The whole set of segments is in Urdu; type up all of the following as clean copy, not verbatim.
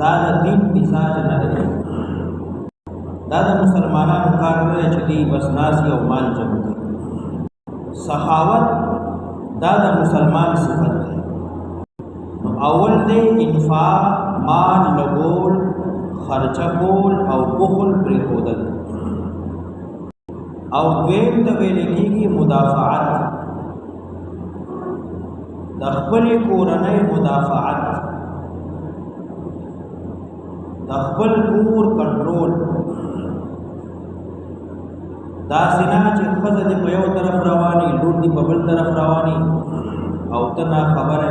دا د دین مزاج نه دی. دا د مسلمانانو کار نه دی چې دوی بس ناست او مال جمع کوي. سخاوت دا د مسلمان صفت دی. نو اول دی انفاق، مال لګول، خرچه کول او بخل پرېښودل. او دویم ته ویل کېږي مدافعت، د خپلې کورنۍ مدافعت، د خپل کور کنټرول. داسې نه چې ښځه دې په یو طرف رواني، لور دې په بل طرف رواني او ته نه خبره.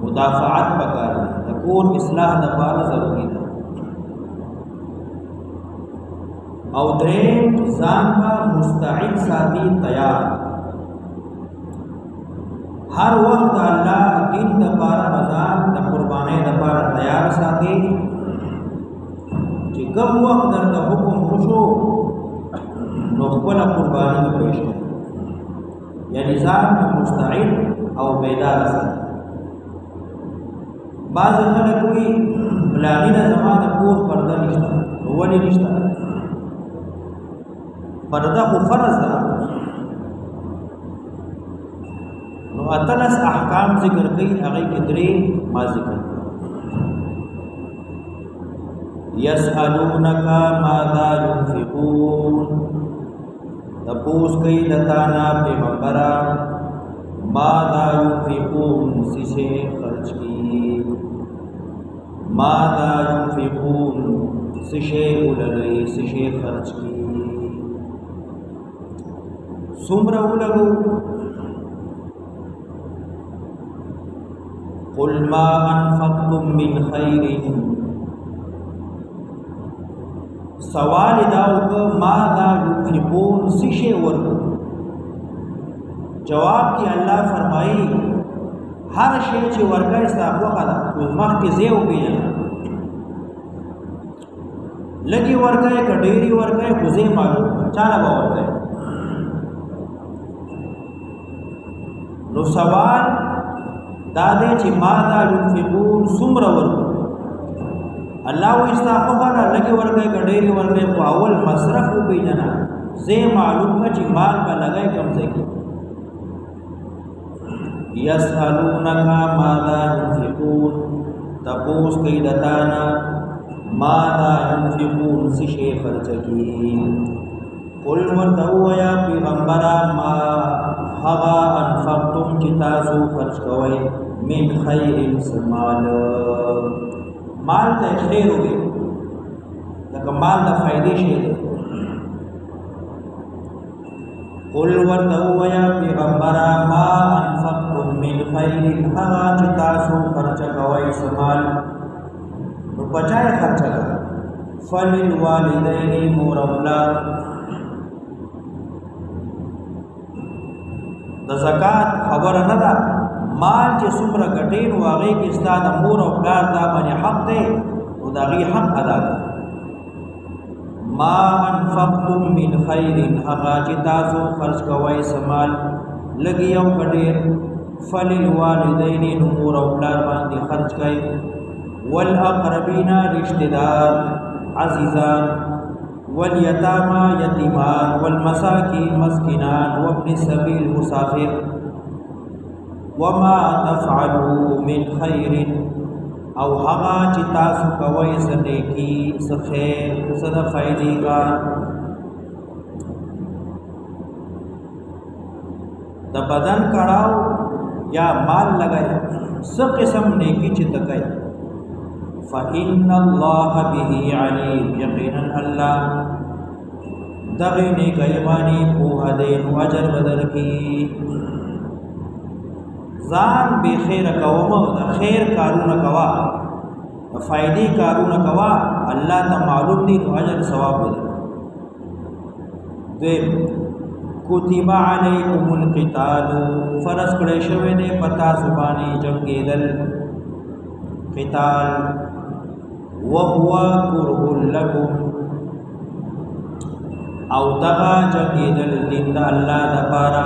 مدافعت پکار دی، د کور اصلاح دپاره ضروري ده. او دریم ځان به مستعد ساتي، تیار. هر وخت د الله دین دپاره ځان د قربانۍ دپاره تیار ساتي چې کوم وخت درته حکم وشو نو خپله قرباني به پیش کړي. یعنې ځان مستعد او بیداره ساتي. بعض خلک وایي فلاني نه زما د کور پرده نشته. ولې نشته؟ پرده خو فرض ده. نو اتلس احکام ذکر کوي، هغې کې درې ما ذکر کړي. یسألونک ماذا ينفقون، تپوس کوي د تا نه پیغمبره ماذا ينفقون، څه شی خرچ کړي. ماذا ينفقون، څه شی ولګوي، څه شی خرچ کړي. څومره ولګو؟ قل ما انفقتم من خیر، سوال داو که ماذا ينفقون، څه شی ورکو. جواب کې الله فرمایي هر شی چې ورکړی ستا خوښه ده، نو مخکې ځای وپېژنه. لږې ورکړی که ډېرې ورکړی خو ځای معلوم کړه، چاله به ورکړی. نو سوال دا دی چې ماذا ينفقون، څومره ورکو. الله وایي ستا خوښه ده، لږې ورکړی که ډېرې ورکړی، خو اول مصرف وپېژنه، ځای معلوم کړه چې مال به لګی کوم ځای کې. یسألونک ماذا ينفقون، تپوس کوي د تا نه ماذا ينفقون، څه شی خرچه کړي. قل ورته ووایه پیغمبره ما هغه انفقتم چې تاسو خرچ کوئ من خیر څه مال. مال ته خیر ووایي، لکه مال د فایدې شی دی. قل ورته ووایه پیغمبره ما انفقتم من خیر، هغه چې تاسو خرچه کوئ څه مال، نو په چا یې خرچه کوئ. فللوالدین، مور او پلار. د زکات خبره نه ده، مال چې څومره ګټې نو هغې کې ستا د مور او پلار دا باندې حق دی، نو د هغې حق ادا کړه. ما انفقتم من خیر، هغه چې تاسو خرچ کوئ څه مال، لږ یو که ډېر. فللوالدین، نو مور او پلار باندې خرچ کوئ. والاقربین، رشتہ دار عزیزان. والیتاما، یتیمان. والمساکین، مسکینان. وابن السبیل، مسافر. وما تفعلوا من خیر، او هغه چې تاسو کوئ څه نیکي، څه خیر، څه د فایدې کار. د بدن کړاو یا مال لګئ، څه قسم نیکي چې ته کوئ. فإن الله به علیم، یقینا الله دغې نیکۍ باندې پوهه دی، نو اجر به درکړي. ځان بې خیره کوم، د خیر کارونه کوه، د فایدې کارونه کوه، الله ته معلوم دی، نو اجر ثواب به درکړي. دویم کتب علیکم القتال، فرض کړی شوی دی په تاسو باندې جنګېدل. قتال وهو کرہ لکم، او دغه جنګېدل دین د الله دپاره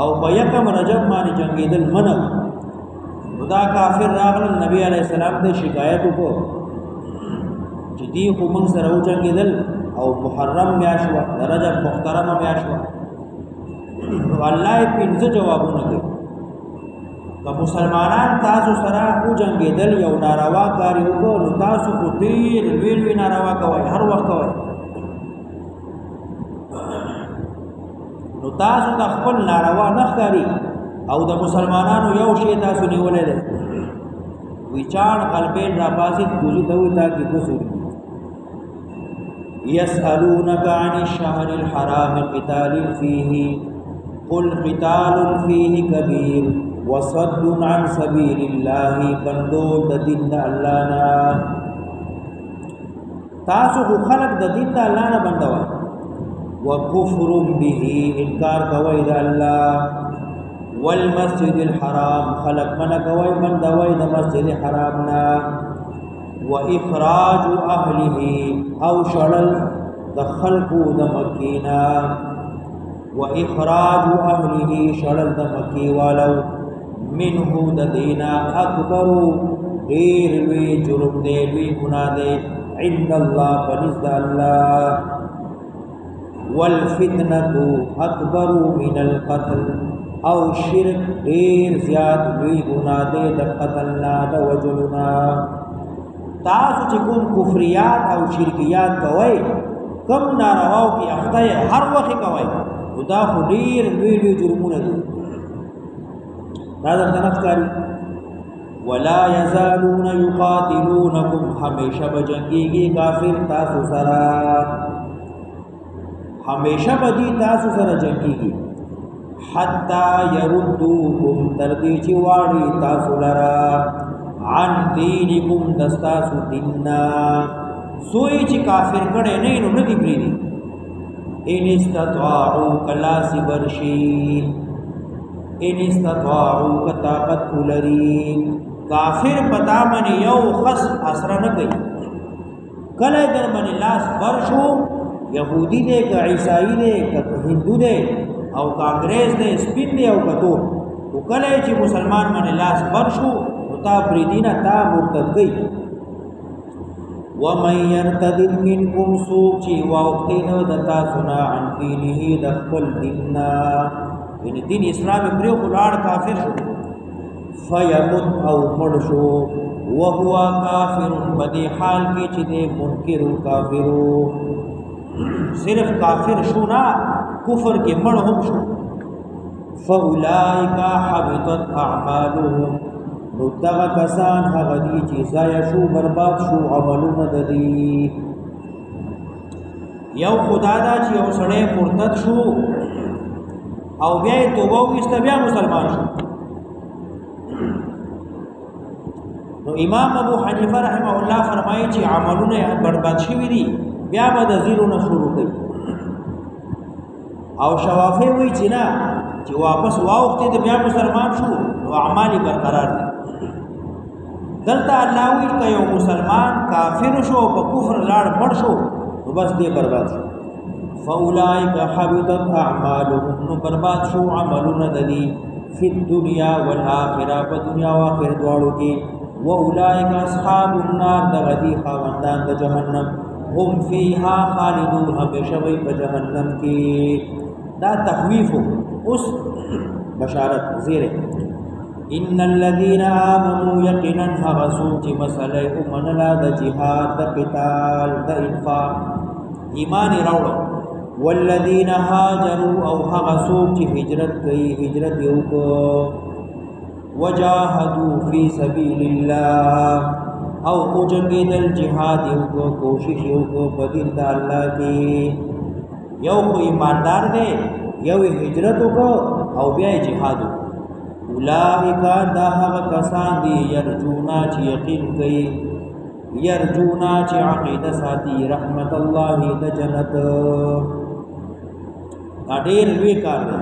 او په یکم رجب باندې جنگیدل منع نو دا کافر راغلل نبی علیہ السلام ته شکایت وکړو چې دی خو موږ سره وجنګیدل او محرم میاشت وه د رجب محترمه میاشت وه نو الله یې پنځه جوابونه کوي که مسلمانان تاسو سره وجنګېدل یو ناروا کار یې وکړو نو تاسو خو ډېر لوی لوی ناروا کوئ هر وخت کوئ نو تاسو د خپل ناروا نه ښکاري او د مسلمانانو یو شی تاسو نیولی دی وی چاڼ قلبین را پاسید کوزي ته وایي تا کې قصور يسألونك عن الشهر الحرام قتال فيه قل قتال فيه كبير وصد عن سبيل الله بندول د دین د الله نه تاسو خلق د دین د الله نه بندوي وكفر به انکار کوي د الله والمسجد الحرام خلق من کوي بندوي د مسجد حرام نه واخراج اهله او شړل د خلقو د مکینا واخراج اهله شړل د مکی والو منه د دینا اکبر ډیر لوی جرم دی لوی ګناه دی عند الله فنزد الله والفتنه اکبر من القتل او شرک ډیر زیات لوی ګناه دی د قتل نه د وجلنا تاسو چې کوم کفریات او شرکیات کوي کم نارواو کې اخته هر وخت کوي خدا خو ډیر لوی لوی جرمونه دي دا درته نفکاری ولا يزالون يقاتلونكم همیشه بجنگيږي کافر تاسو سره همیشه بدی تاسو سره جنگيږي حتا يردوكم تر دې چې واړي تاسو لرا عن دینکم دستاسو دیننا سوئی چې کافر کړي نه نو ندی پریدي ان استطاعوا کلاسی برشی ان استطاعوا کطاقت لري کافر پتا من یو خص اثر نه کوي کله در من لاس برشو يهودي دې که عیسائی دې که هندو دې او کانګریس دې سپین دې او کتو وکله چې مسلمان من لاس برشو تا پریدینا تا مرتد گئی ومن يرتد منكم سوچی واوقتین دتا سنا عن دینه دخل دیننا یعنی دین اسلام پریو خلار کافر شو فیمت او مرشو وهو کافر بدی حال کی چی دے منکر کافرو صرف کافر شو نا کفر کے مرہم شو فاولائک حبطت اعمالهم نو دغه کسان هغه دي چې ضایع شو برباد شو عملونه د دي یو خدا دا چې یو سړی مرتد شو او بیا توبه وکړه بیا مسلمان شو نو امام ابو حنیفه رحمه الله فرمایي چې عملونه برباد شوي دي بیا به د زیرو نه شروع کوي او شوافی وایي چې نه چې واپس واوښتې بیا مسلمان شو نو اعمال برقرار دي دلته الله وی که یو مسلمان کافر شو په کفر لاړ مړ شو نو بس دې برباد شو فاولئک حبطت اعمالهم نو برباد شو عملونه د دې فی الدنیا والآخرة په دنیا او آخرت دواړو کې واولئک اصحاب النار د غدی خاوندان د جهنم هم فیها خالدون همیشه وي په جهنم کې دا تخویف اوس بشارت زیره ان الذين امنوا يقينا هغسوچ مسئله امنلا د جهاد د قتال د انفاق ایمان راوړو والذین هاجروا او هغسوچ هجرت کوي هجرت یو کو وجاهدوا فی سبیل الله او اوجنګیدل جهاد یو کو کوشش یو کو په دین د الله کې یو کو ایماندار دی یو هجرت کو او بیا جهاد اولئک دا هغه کسان دي یرجونا چې یقین کوي یرجونا چې عقیده ساتي رحمت الله د جنت ډېر لوی کار دی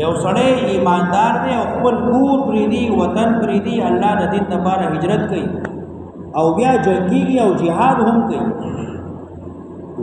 یو سړی ایماندار دی او خپل کور پریدي وطن پریدي الله د دین لپاره هجرت کوي او بیا جنگيږي او جهاد هم کوي